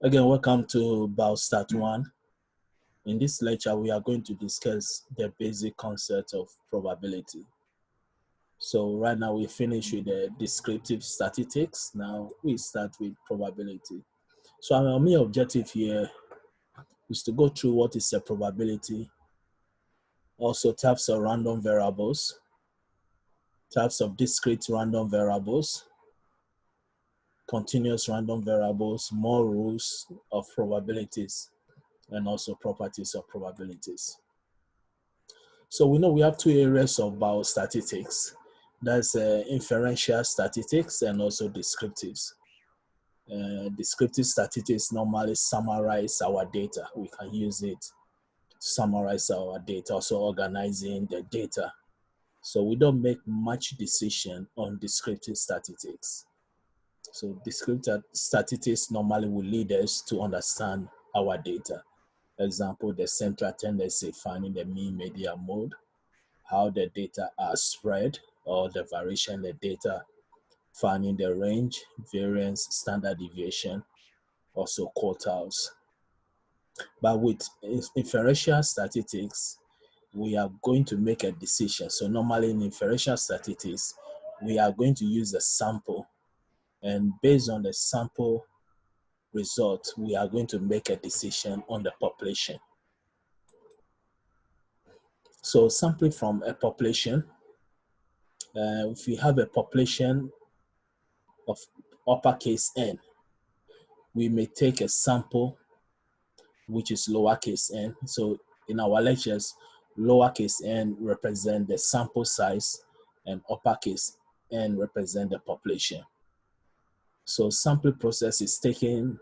Again, welcome to Biostat 1. In this lecture, we are going to discuss the basic concept of probability. So right now we finish with the descriptive statistics. Now we start with probability. So our main objective here is to go through what is a probability, also types of random variables, types of discrete random variables, continuous random variables, more rules of probabilities, and also properties of probabilities. So we know we have two areas of biostatistics. That's inferential statistics and also descriptives. Descriptive statistics normally summarize our data. We can use it to summarize our data, also organizing the data. So we don't make much decision on descriptive statistics. So descriptive statistics normally will lead us to understand our data. Example, the central tendency, finding the mean, median, mode, how the data are spread, or the variation in the data, finding the range, variance, standard deviation, also quartiles. But with inferential statistics, we are going to make a decision. So normally in inferential statistics, we are going to use a sample, and based on the sample result, we are going to make a decision on the population. So sampling from a population, if we have a population of uppercase N, we may take a sample which is lowercase n. So in our lectures, lowercase n represent the sample size and uppercase n represent the population. So sample process is taking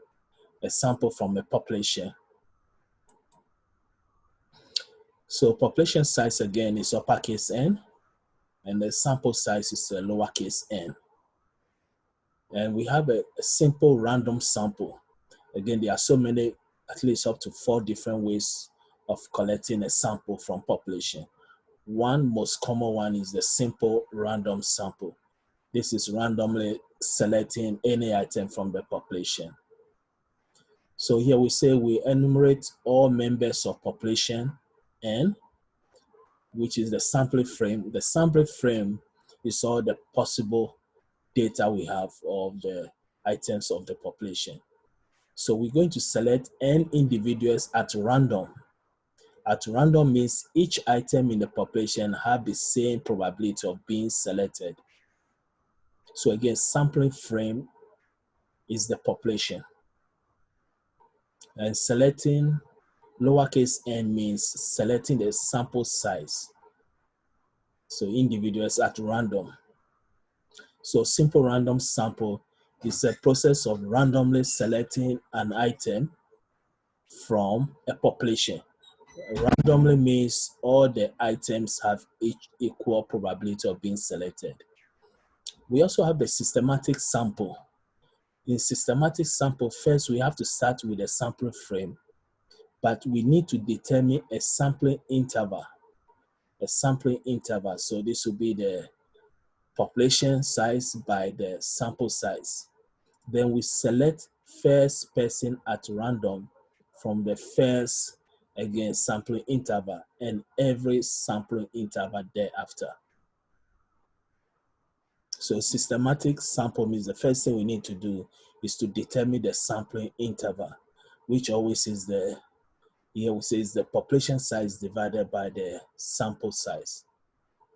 a sample from a population. So population size again is uppercase n, and the sample size is a lowercase n. And we have a simple random sample. Again, there are so many, at least up to 4 different ways of collecting a sample from population. One most common one is the simple random sample. This is randomly selecting any item from the population. So here we say we enumerate all members of population N, which is the sampling frame. The sampling frame is all the possible data we have of the items of the population. So we're going to select N individuals at random. At random means each item in the population have the same probability of being selected. So again, sampling frame is the population. And selecting lowercase n means selecting the sample size. So individuals at random. So simple random sample is a process of randomly selecting an item from a population. Randomly means all the items have each equal probability of being selected. We also have the systematic sample. In systematic sample, first we have to start with a sampling frame, but we need to determine a sampling interval. A sampling interval, so this will be the population size by the sample size. Then we select first person at random from the first, again, sampling interval and every sampling interval thereafter. So systematic sample means the first thing we need to do is to determine the sampling interval, which always is the, here we say is the population size divided by the sample size.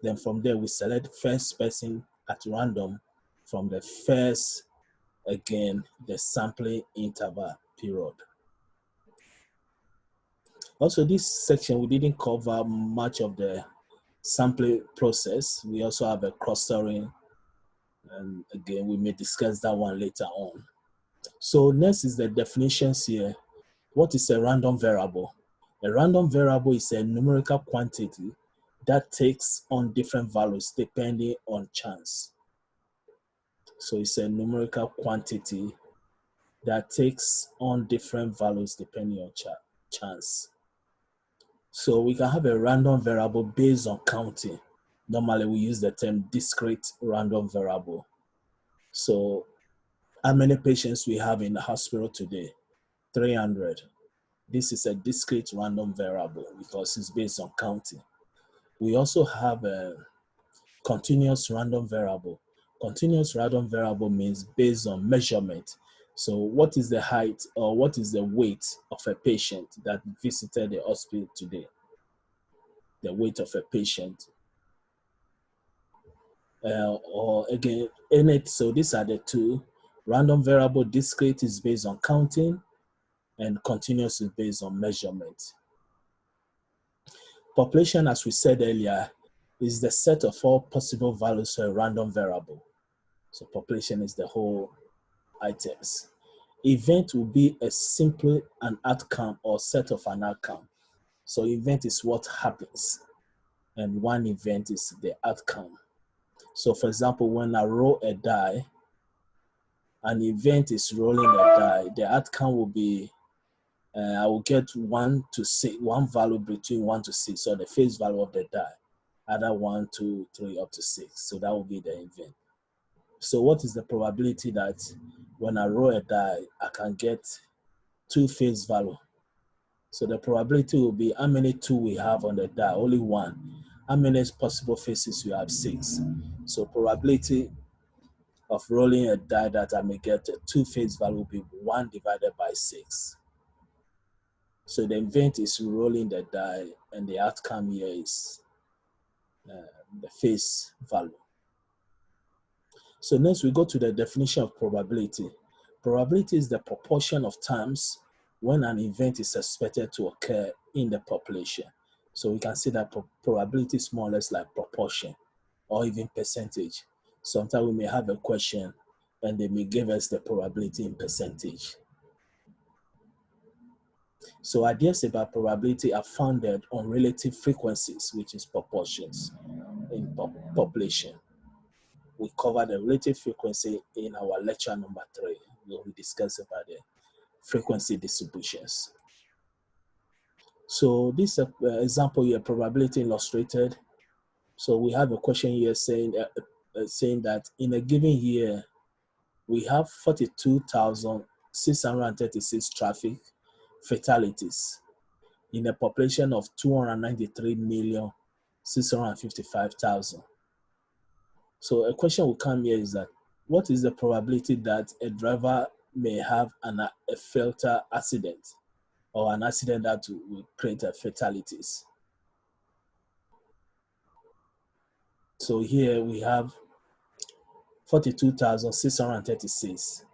Then from there, we select first person at random from the first, again, the sampling interval period. Also, this section, we didn't cover much of the sampling process. We also have a clustering, and again, we may discuss that one later on. So next is the definitions here. What is a random variable? A random variable is a numerical quantity that takes on different values depending on chance. So it's a numerical quantity that takes on different values depending on chance. So we can have a random variable based on counting. Normally we use the term discrete random variable. So how many patients we have in the hospital today? 300. This is a discrete random variable because it's based on counting. We also have a continuous random variable. Continuous random variable means based on measurement. So what is the height or what is the weight of a patient that visited the hospital today? The weight of a patient. Or again, innate. So these are the two. Random variable discrete is based on counting and continuous is based on measurement. Population, as we said earlier, is the set of all possible values for a random variable. So population is the whole items. Event will be a simply an outcome or set of an outcome. So event is what happens, and one event is the outcome. So for example, when I roll a die, an event is rolling a die, the outcome will be I will get 1 to 6, one value between 1 to 6, so the face value of the die, either 1, 2, 3, up to 6. So that will be the event. So what is the probability that when I roll a die, I can get 2 face value? So the probability will be how many 2 we have on the die? Only 1. How many possible faces we have? 6. So probability of rolling a die that I may get 2 face value will be 1 divided by 6. So the event is rolling the die, and the outcome here is the face value. So next we go to the definition of probability. Probability is the proportion of times when an event is expected to occur in the population. So we can say that probability is more or less like proportion or even percentage. Sometimes we may have a question and they may give us the probability in percentage. So ideas about probability are founded on relative frequencies, which is proportions in population. We covered the relative frequency in our lecture number 3, where we discussed about the frequency distributions. So this example here, probability illustrated. So we have a question here saying that in a given year, we have 42,636 traffic fatalities in a population of 293,655,000. So a question will come here is that what is the probability that a driver may have a fatal accident or an accident that will create fatalities? So here we have 42,636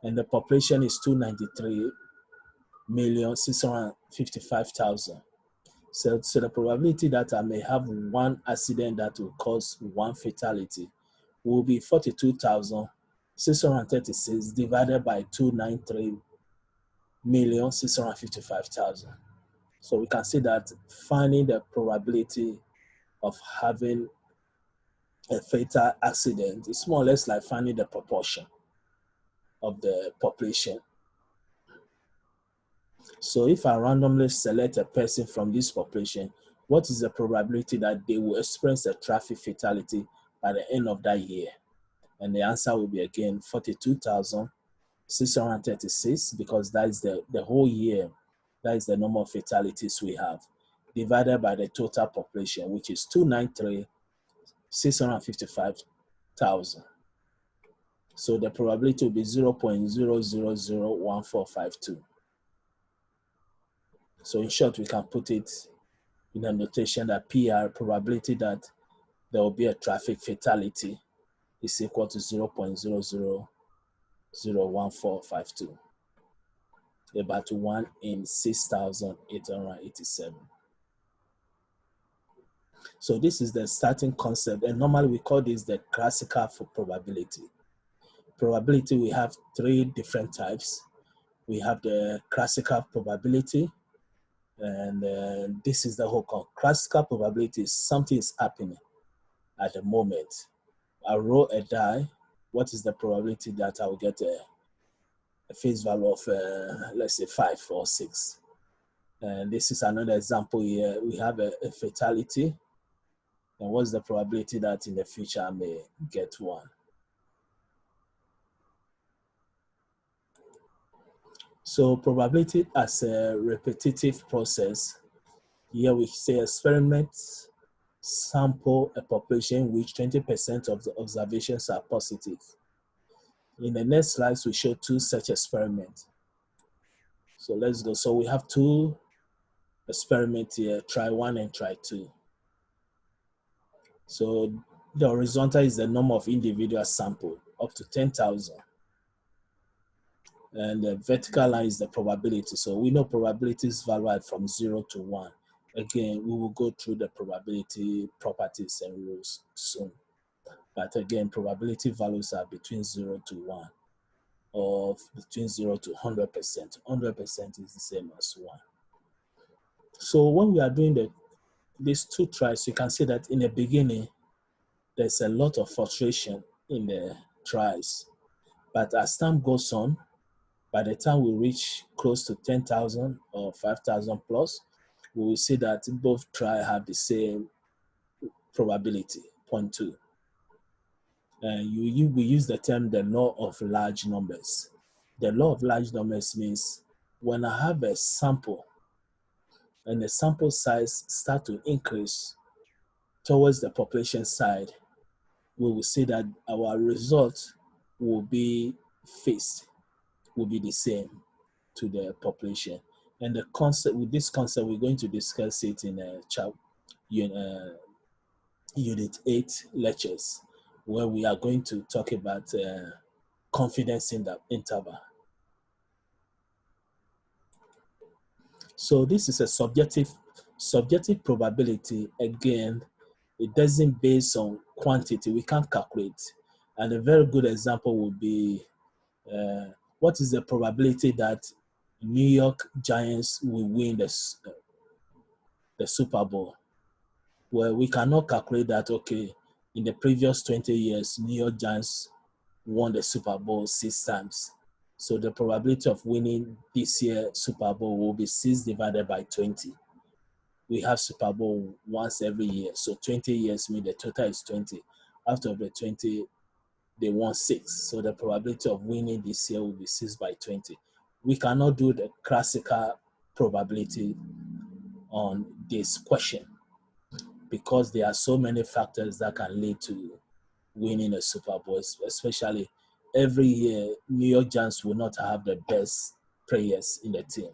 and the population is 293,655,000. So the probability that I may have one accident that will cause one fatality will be 42,636 divided by 293,655,000. So we can see that finding the probability of having a fatal accident is more or less like finding the proportion of the population. So if I randomly select a person from this population, what is the probability that they will experience a traffic fatality by the end of that year? And the answer will be again 42,636 because that is the whole year. That is the number of fatalities we have, divided by the total population, which is 293,655,000. So the probability will be 0.0001452. So in short, we can put it in a notation that PR, probability that there will be a traffic fatality, is equal to 0.0001452. About 1 in 6,887. So this is the starting concept, and normally we call this the classical for probability. Probability, we have 3 different types. We have the classical probability, and this is the whole call. Classical probability is something is happening at the moment. I roll a die. What is the probability that I will get a face value of, let's say, 5 or 6? And this is another example here. We have a fatality. And what's the probability that in the future I may get 1? So probability as a repetitive process. Here we say experiments sample a population in which 20% of the observations are positive. In the next slides, we show two such experiments. So let's go. So we have two experiments here, try one and try two. So the horizontal is the number of individual sample, up to 10,000. And the vertical line is the probability. So we know probabilities vary from 0 to 1. Again, we will go through the probability properties and rules soon. But again, probability values are between 0 to 1 or between 0 to 100%. 100% is the same as 1. So when we are doing these two trials, you can see that in the beginning, there's a lot of frustration in the trials. But as time goes on, by the time we reach close to 10,000 or 5,000 plus, we will see that both trials have the same probability, 0.2. And we use the term the law of large numbers. The law of large numbers means when I have a sample and the sample size start to increase towards the population side, we will see that our result will be fixed, will be the same to the population. And the concept, with this concept, we're going to discuss it in Unit 8 lectures, where we are going to talk about confidence in the interval. So this is a subjective probability. Again, it doesn't base on quantity. We can't calculate. And a very good example would be what is the probability that New York Giants will win the Super Bowl? Well, we cannot calculate that, okay, in the previous 20 years, New York Giants won the Super Bowl 6 times. So the probability of winning this year Super Bowl will be 6 divided by 20. We have Super Bowl once every year. So 20 years means the total is 20. After the 20, they won 6. So the probability of winning this year will be 6 by 20. We cannot do the classical probability on this question because there are so many factors that can lead to winning a Super Bowl, especially every year, New York Giants will not have the best players in the team.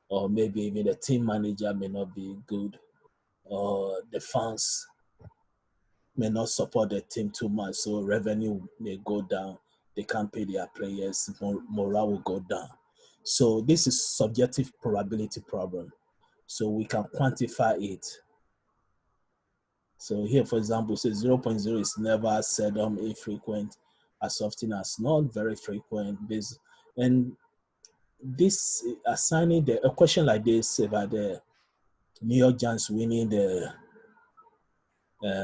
Or maybe even the team manager may not be good, or the fans may not support the team too much, so revenue may go down. They can't pay their players, morale will go down. So this is subjective probability problem. So we can quantify it. So here, for example, say 0.0 is never, seldom, infrequent, as often as not, very frequent. And this assigning a question like this about the New York Giants winning the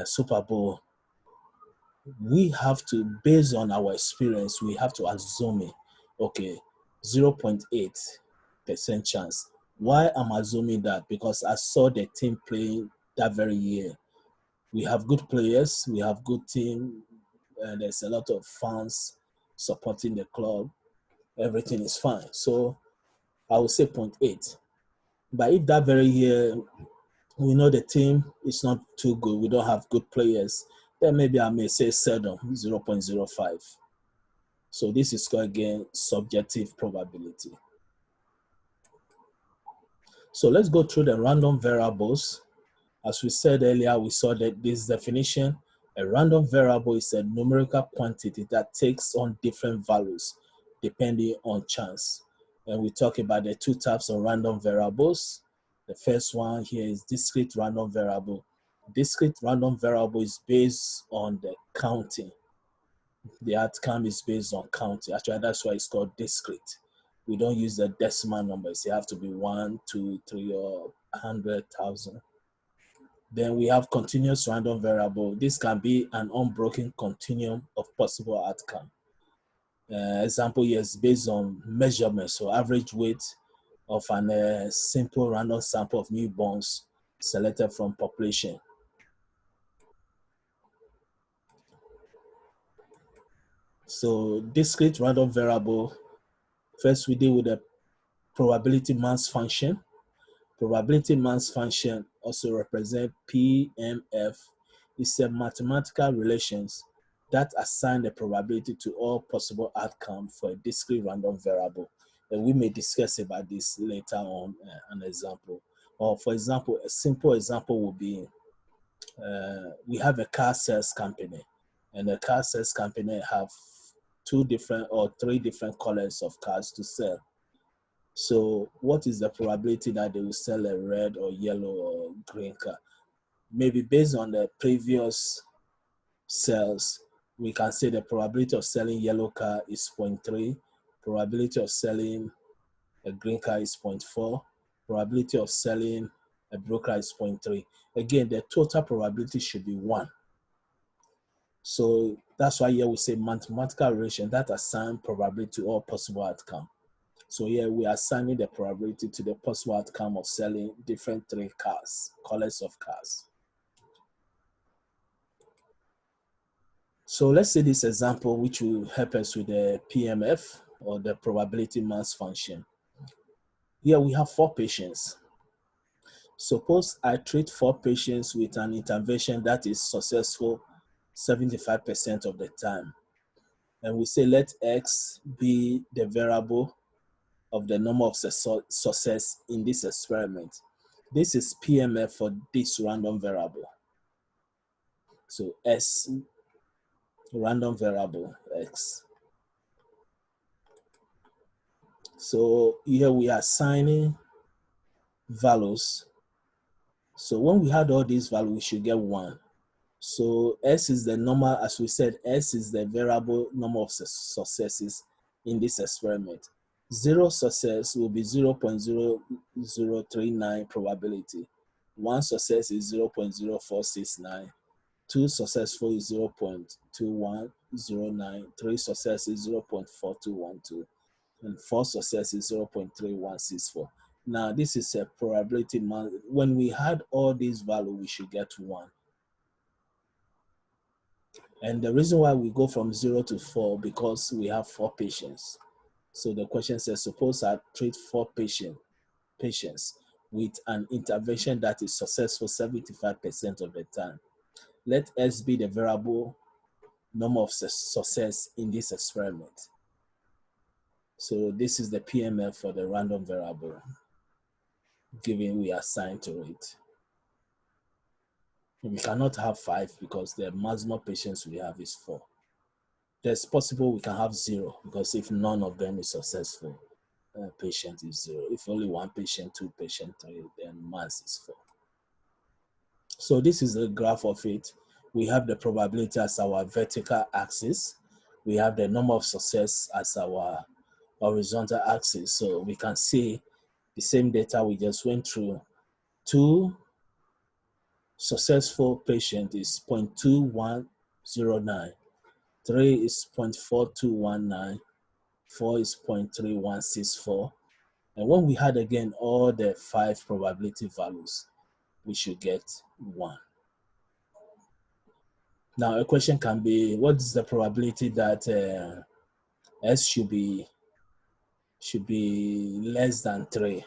Super Bowl, we have to, based on our experience, we have to assume it. Okay, 0.8% chance. Why am I assuming that? Because I saw the team playing that very year. We have good players, we have good team, and there's a lot of fans supporting the club. Everything is fine. So I would say 0.8. But if that very year we know the team is not too good, we don't have good players, then maybe I may say seldom, 0.05. So this is called, again, subjective probability. So let's go through the random variables. As we said earlier, we saw that this definition, a random variable is a numerical quantity that takes on different values depending on chance. And we talk about the two types of random variables. The first one here is discrete random variable. Discrete random variable is based on the counting. The outcome is based on counting. Actually, that's why it's called discrete. We don't use the decimal numbers. It have to be 1, 2, 3, or 100,000. Then we have continuous random variable. This can be an unbroken continuum of possible outcome. Example here is based on measurements, so average weight of a simple random sample of newborns selected from population. So discrete random variable, first we deal with the probability mass function. Probability mass function also represent PMF. It's a mathematical relations that assign the probability to all possible outcomes for a discrete random variable. And we may discuss about this later on, an example. Or for example, a simple example would be we have a car sales company, and the car sales company have two different or three different colors of cars to sell. So what is the probability that they will sell a red or yellow or green car? Maybe based on the previous sales, we can say the probability of selling yellow car is 0.3, probability of selling a green car is 0.4, probability of selling a blue car is 0.3. Again, the total probability should be 1. So that's why here we say mathematical relation that assign probability to all possible outcome. So here we are assigning the probability to the possible outcome of selling different three cars, colors of cars. So let's see this example, which will help us with the PMF or the probability mass function. Here we have 4 patients. Suppose I treat 4 patients with an intervention that is successful 75% of the time. And we say let X be the variable of the number of success in this experiment. This is PMF for this random variable. So S, random variable X. So here we are assigning values. So when we had all these values, we should get 1. So S is the number, as we said, S is the variable number of successes in this experiment. 0 success will be 0.0039 probability. 1 success is 0.0469. 2 successful is 0.2109. 3 success is 0.4212. And 4 success is 0.3164. Now, this is a probability. When we had all these values, we should get 1. And the reason why we go from 0 to 4, because we have 4 patients. So the question says, suppose I treat 4 patients with an intervention that is successful 75% of the time. Let S be the variable number of success in this experiment. So this is the PMF for the random variable, given we assign to it. We cannot have 5 because the maximum patients we have is 4. There's possible we can have 0 because if none of them is successful, patient is 0. If only 1 patient, 2 patient, 3, then mass is 4. So this is a graph of it. We have the probability as our vertical axis. We have the number of success as our horizontal axis. So we can see the same data we just went through. 2 successful patient is 0.2109. 3 is 0.4219. 4 is 0.3164. And when we had again all the 5 probability values, we should get 1. Now a question can be, what is the probability that S should be less than 3?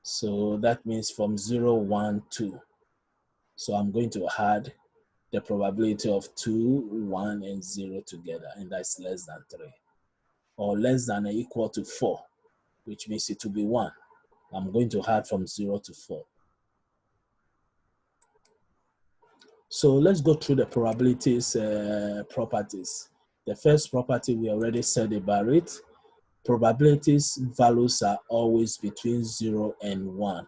So that means from 0, 1, 2. So I'm going to add the probability of 2, 1, and 0 together, and that's less than 3. Or less than or equal to 4, which means it will be 1. I'm going to add from 0 to 4. So let's go through the probabilities properties. The first property we already said about it. Probabilities values are always between 0 and 1.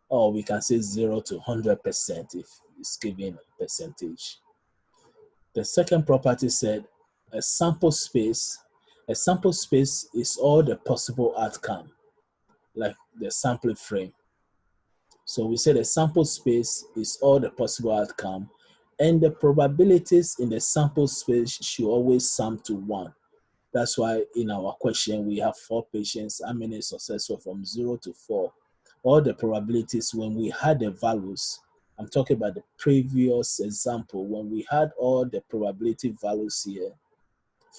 Or we can say 0 to 100% if it's given a percentage. The second property said a sample space is all the possible outcome, like the sampling frame. So we said a sample space is all the possible outcome, and the probabilities in the sample space should always sum to 1. That's why in our question we have 4 patients. How many successful from 0 to 4? All the probabilities when we had the values, I'm talking about the previous example, when we had all the probability values here,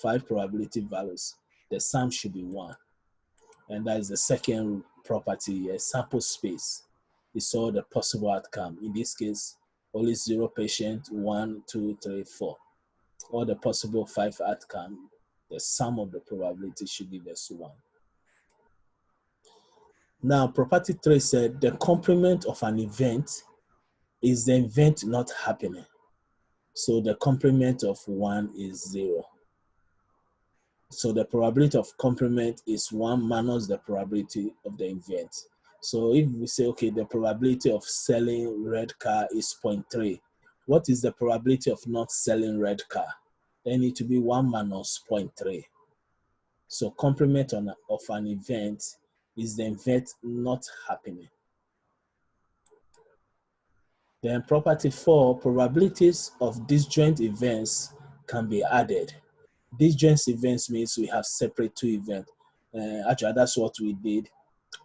5 probability values, the sum should be 1. And that is the second property, a sample space. Is all the possible outcome. In this case, only 0 patient, 1, 2, 3, 4. All the possible 5 outcome, the sum of the probability should give us 1. Now, property 3 said the complement of an event is the event not happening. So the complement of 1 is 0. So the probability of complement is 1 minus the probability of the event. So if we say, okay, the probability of selling red car is 0.3, what is the probability of not selling red car? Then it need to be 1 minus 0.3. So complement of an event is the event not happening. Then property 4, probabilities of disjoint events can be added. Disjoint events means we have separate 2 events. Actually, that's what we did.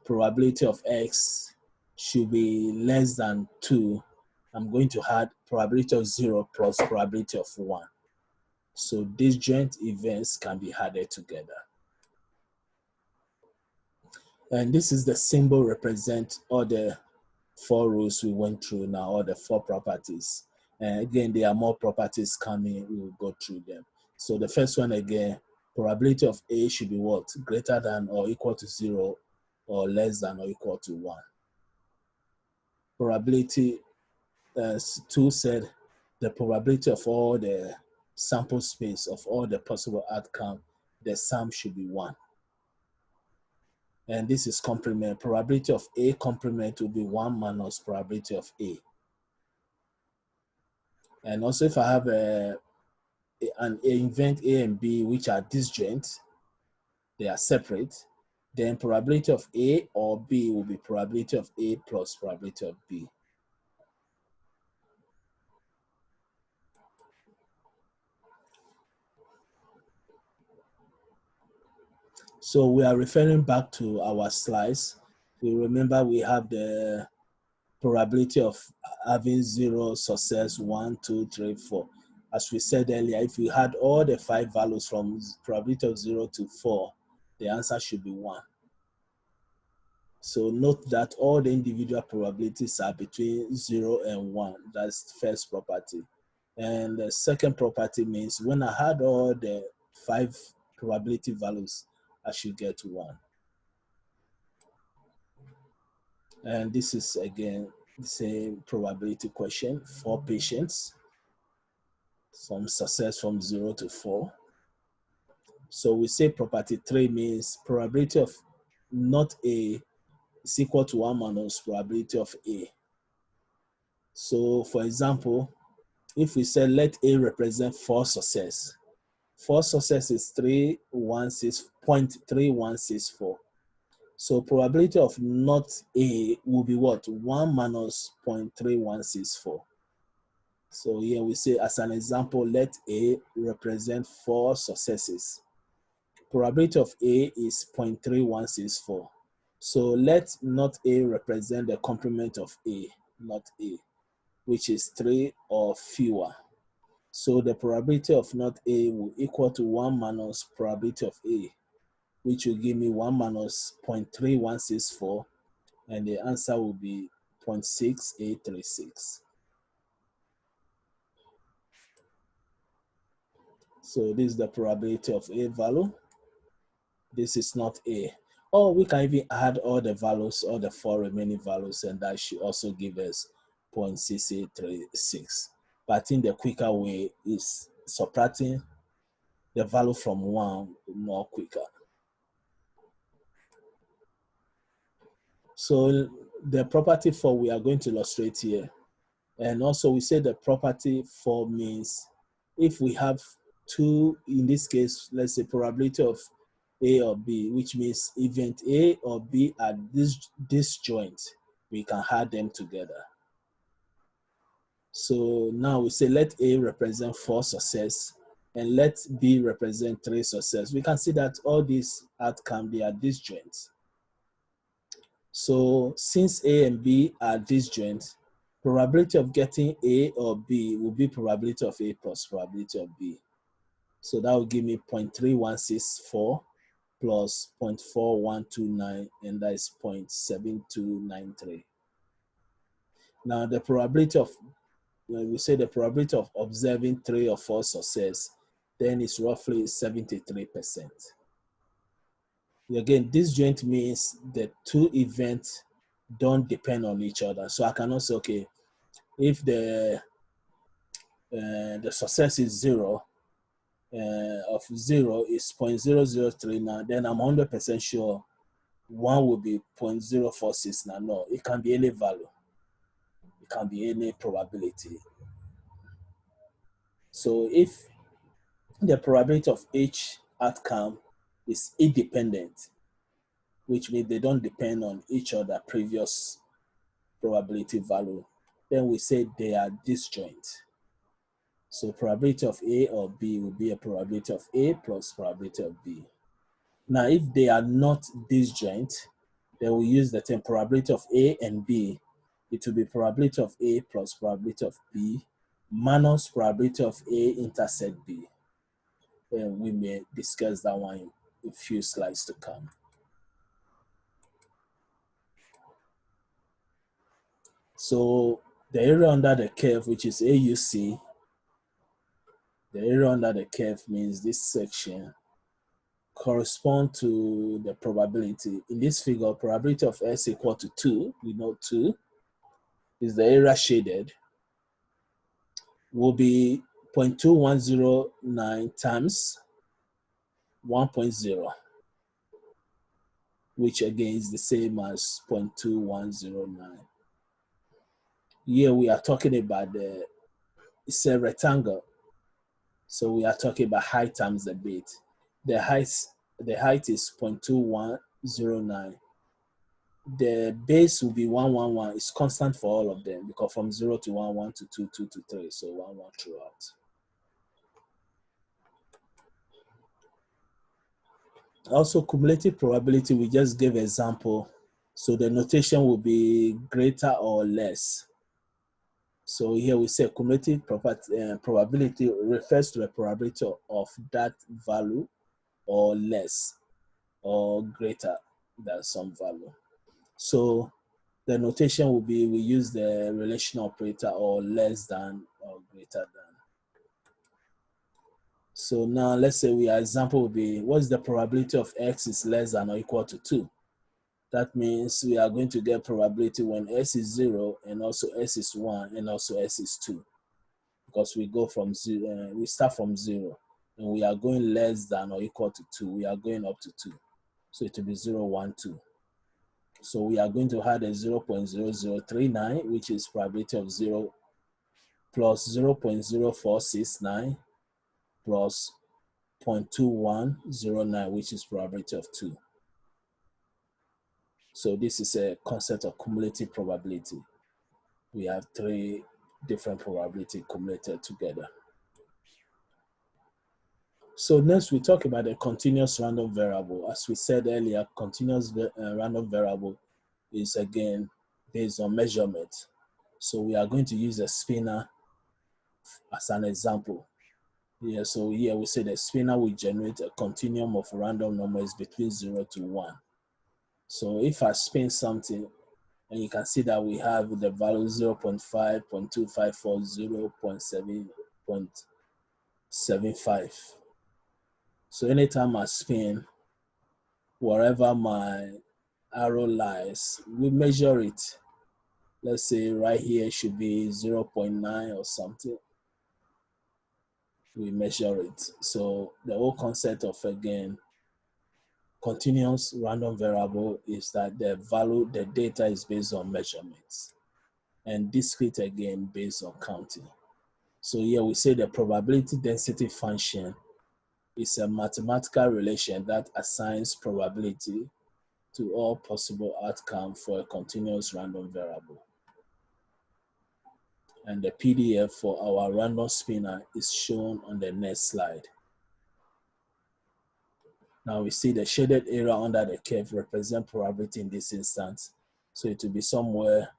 Probability of X should be less than 2. I'm going to add probability of 0 plus probability of 1. So disjoint events can be added together. And this is the symbol represent all the 4 rules we went through now, all the 4 properties. And again, there are more properties coming. We will go through them. So the first one again, probability of A should be what? Greater than or equal to 0 or less than or equal to 1. Probability 2 said the probability of all the sample space of all the possible outcome, the sum should be 1. And this is complement. Probability of A complement will be 1 minus probability of A. And also if I have an event A and B which are disjoint, they are separate, then probability of A or B will be probability of A plus probability of B. So we are referring back to our slides. We remember we have the probability of having 0 success, 1, 2, 3, 4. As we said earlier, if we had all the 5 values from probability of 0 to 4, the answer should be 1. So note that all the individual probabilities are between 0 and 1. That's the first property. And the second property means when I had all the 5 probability values, I should get 1. And this is again the same probability question for patients. Some success from 0 to 4. So we say property 3 means probability of not A is equal to 1 minus probability of A. So for example, if we say let A represent 4 success, 4 success is 0.3164. So probability of not A will be what? 1 minus 0.3164. So here we say as an example, let A represent 4 successes. Probability of A is 0.3164. So let not A represent the complement of A, not A, which is 3 or fewer. So the probability of not A will equal to 1 minus probability of A, which will give me 1 minus 0.3164, and the answer will be 0.6836. So this is the probability of A value. This is not A. Or we can even add all the values, all the 4 remaining values, and that should also give us 0.6836. But I think the quicker way is subtracting the value from 1 more quicker. So the property 4 we are going to illustrate here. And also we say the property 4 means if we have 2, in this case, let's say probability of A or B, which means event A or B are disjoint, we can add them together. So now we say let A represent 4 success and let B represent 3 success. We can see that all these outcomes, they are disjoint. So since A and B are disjoint, probability of getting A or B will be probability of A plus probability of B. So that will give me 0.3164. plus 0.4129, and that is 0.7293. Now the probability of, we say the probability of observing 3 or 4 success, then is roughly 73%. Again, disjoint means the two events don't depend on each other. So I cannot say, okay, if the success is 0, of 0 is 0.003 now, then I'm 100% sure 1 will be 0.046 now. No, it can be any value. It can be any probability. So if the probability of each outcome is independent, which means they don't depend on each other previous probability value, then we say they are disjoint. So probability of A or B will be a probability of A plus probability of B. Now, if they are not disjoint, then we use the term probability of A and B. It will be probability of A plus probability of B minus probability of A intersect B. And we may discuss that one in a few slides to come. So the area under the curve, which is AUC, the area under the curve means this section correspond to the probability. In this figure, probability of S equal to 2, we know 2 is the area shaded, will be 0.2109 times 1.0, which again is the same as 0.2109. Here we are talking about it's a rectangle. So we are talking about height times the width. The height is 0.2109. The base will be 111. It's constant for all of them because from 0 to 1, 1 to 2, 2 to 3, so 1, 1 throughout. Also, cumulative probability, we just gave example. So the notation will be greater or less. So here we say cumulative probability refers to the probability of that value or less or greater than some value. So the notation will be, we use the relational operator or less than or greater than. So now let's say our example will be, what's the probability of X is less than or equal to 2? That means we are going to get probability when S is 0 and also S is 1 and also S is 2. Because we go from 0, we start from 0 and we are going less than or equal to 2. We are going up to 2. So it will be 0, 1, 2. So we are going to add a 0.0039, which is probability of 0, plus 0.0469 plus 0.2109, which is probability of 2. So this is a concept of cumulative probability. We have 3 different probability cumulated together. So next we talk about a continuous random variable. As we said earlier, continuous random variable is again based on measurement. So we are going to use a spinner as an example. Yeah, so here we say the spinner will generate a continuum of random numbers between 0 to 1. So if I spin something, and you can see that we have the value 0.5, 0.254, 0.75. So anytime I spin, wherever my arrow lies, we measure it. Let's say right here should be 0.9 or something. We measure it. So the whole concept of, again, continuous random variable is that the value, the data is based on measurements, and discrete again based on counting. So here we say the probability density function is a mathematical relation that assigns probability to all possible outcomes for a continuous random variable. And the PDF for our random spinner is shown on the next slide. Now we see the shaded area under the curve represent probability in this instance. So it will be somewhere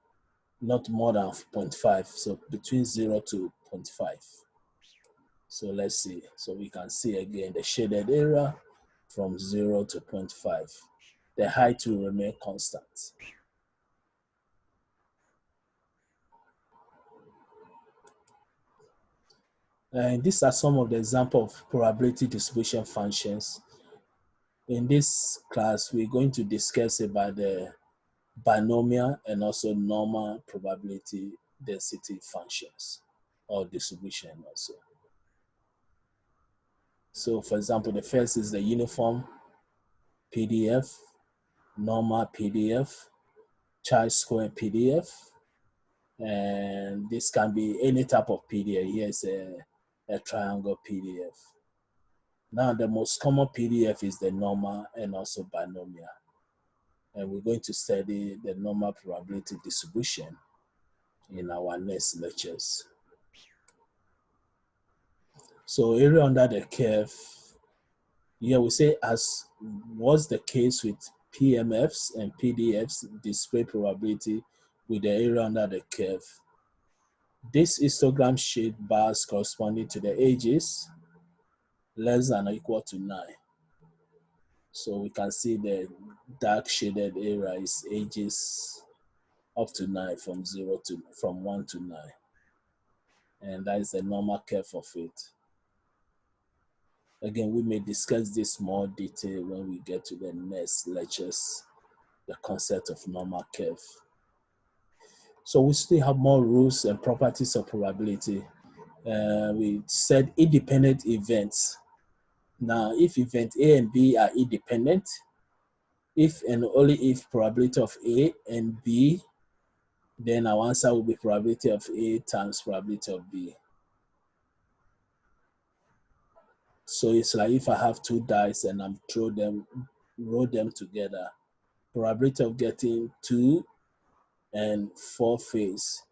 not more than 0.5, so between 0 to 0.5. So let's see. So we can see again the shaded area from 0 to 0.5. The height will remain constant. And these are some of the examples of probability distribution functions. In this class, we're going to discuss about the binomial and also normal probability density functions or distribution also. So for example, the first is the uniform PDF, normal PDF, chi-square PDF, and this can be any type of PDF. Here's a triangle PDF. Now the most common PDF is the normal and also binomial. And we're going to study the normal probability distribution in our next lectures. So area under the curve, here we say as was the case with PMFs and PDFs, display probability with the area under the curve. This histogram shade bars corresponding to the ages less than or equal to 9. So we can see the dark shaded area is ages up to 9 from 1 to 9. And that is the normal curve of it. Again, we may discuss this more detail when we get to the next lectures, the concept of normal curve. So we still have more rules and properties of probability. We said independent events. Now, if event A and B are independent, if and only if probability of A and B, then our answer will be probability of A times probability of B. So it's like if I have two dice and I'm roll them together, probability of getting 2 and 4 face,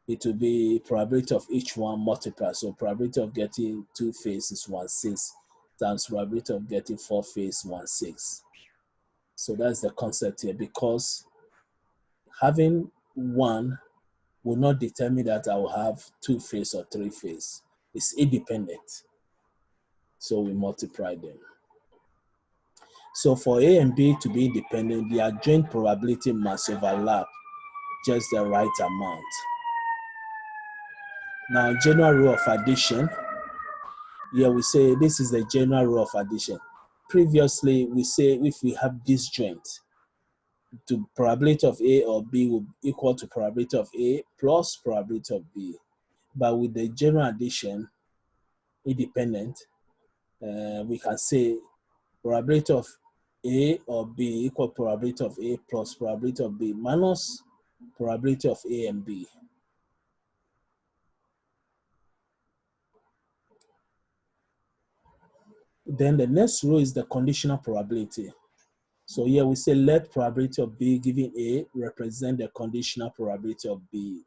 it will be probability of each one multiplied. So probability of getting 2 face is 1/6 times probability of getting 4 face 1/6. So that's the concept here, because having 1 will not determine that I will have 2 face or 3 face. It's independent. So we multiply them. So for A and B to be independent, the adjoint probability must overlap just the right amount. Now, general rule of addition. Here we say this is the general rule of addition. Previously, we say if we have disjoint, the probability of A or B will equal to probability of A plus probability of B. But with the general addition, independent, we can say probability of A or B equal probability of A plus probability of B minus probability of A and B. Then the next rule is the conditional probability. So here we say let probability of B given A represent the conditional probability of B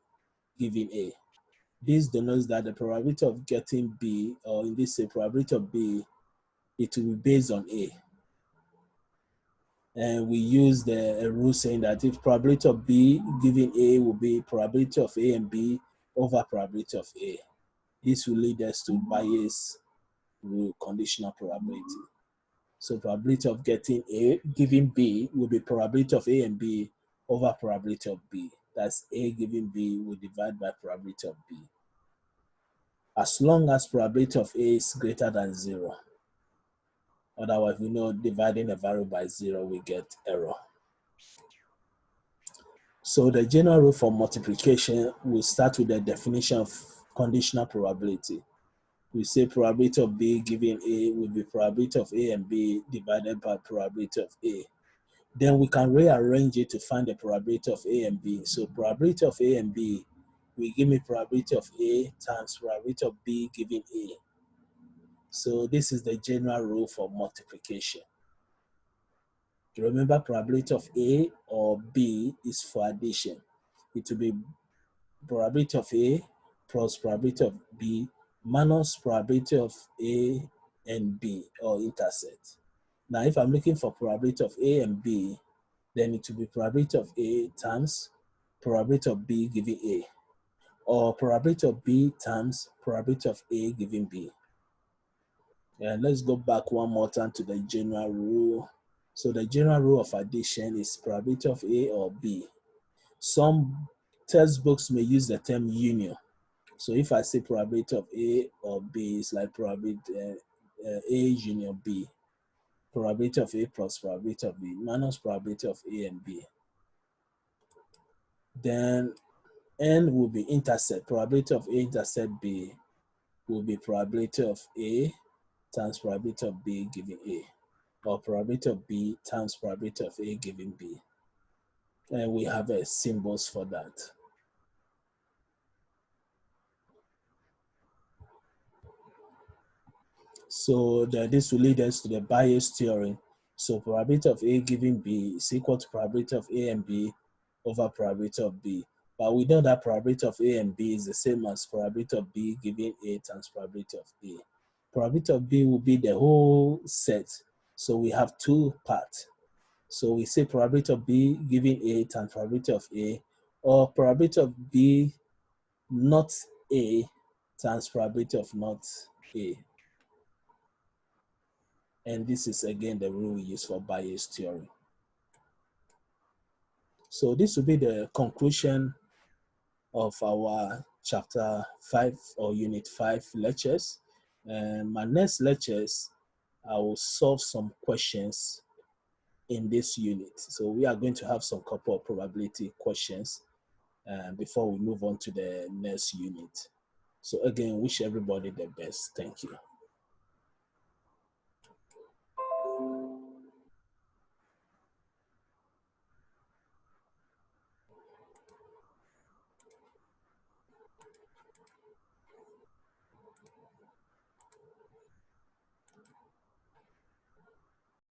given A. This denotes that the probability of getting B, or in this case, probability of B, it will be based on A. And we use the rule saying that if probability of B given A will be probability of A and B over probability of A. This will lead us to Bayes' rule, conditional probability. So probability of getting A given B will be probability of A and B over probability of B. That's A given B will divide by probability of B. As long as probability of A is greater than 0. Otherwise, we know dividing a variable by 0, we get error. So the general rule for multiplication, will start with the definition of conditional probability. We say probability of B given A will be probability of A and B divided by probability of A. Then we can rearrange it to find the probability of A and B. So probability of A and B will give me probability of A times probability of B given A. So this is the general rule for multiplication. Remember, probability of A or B is for addition. It will be probability of A plus probability of B minus probability of A and B, or intercept. Now, if I'm looking for probability of A and B, then it will be probability of A times probability of B given A, or probability of B times probability of A given B. And let's go back one more time to the general rule. So the general rule of addition is probability of A or B. Some textbooks may use the term union. So if I say probability of A or B, it's like probability A union B. Probability of A plus probability of B minus probability of A and B. Then N will be intercept. Probability of A intercept B will be probability of A times probability of B given A, or probability of B times probability of A given B. And we have symbols for that. So this will lead us to the Bayes theorem. So probability of A given B is equal to probability of A and B over probability of B. But we know that probability of A and B is the same as probability of B given A times probability of A. Probability of B will be the whole set. So we have two parts. So we say probability of B given A times probability of A, or probability of B not A times probability of not A. And this is again the rule we use for Bayes theory. So this will be the conclusion of our chapter 5 or unit 5 lectures. And my next lectures, I will solve some questions in this unit. So we are going to have some couple of probability questions before we move on to the next unit. So again, wish everybody the best. Thank you.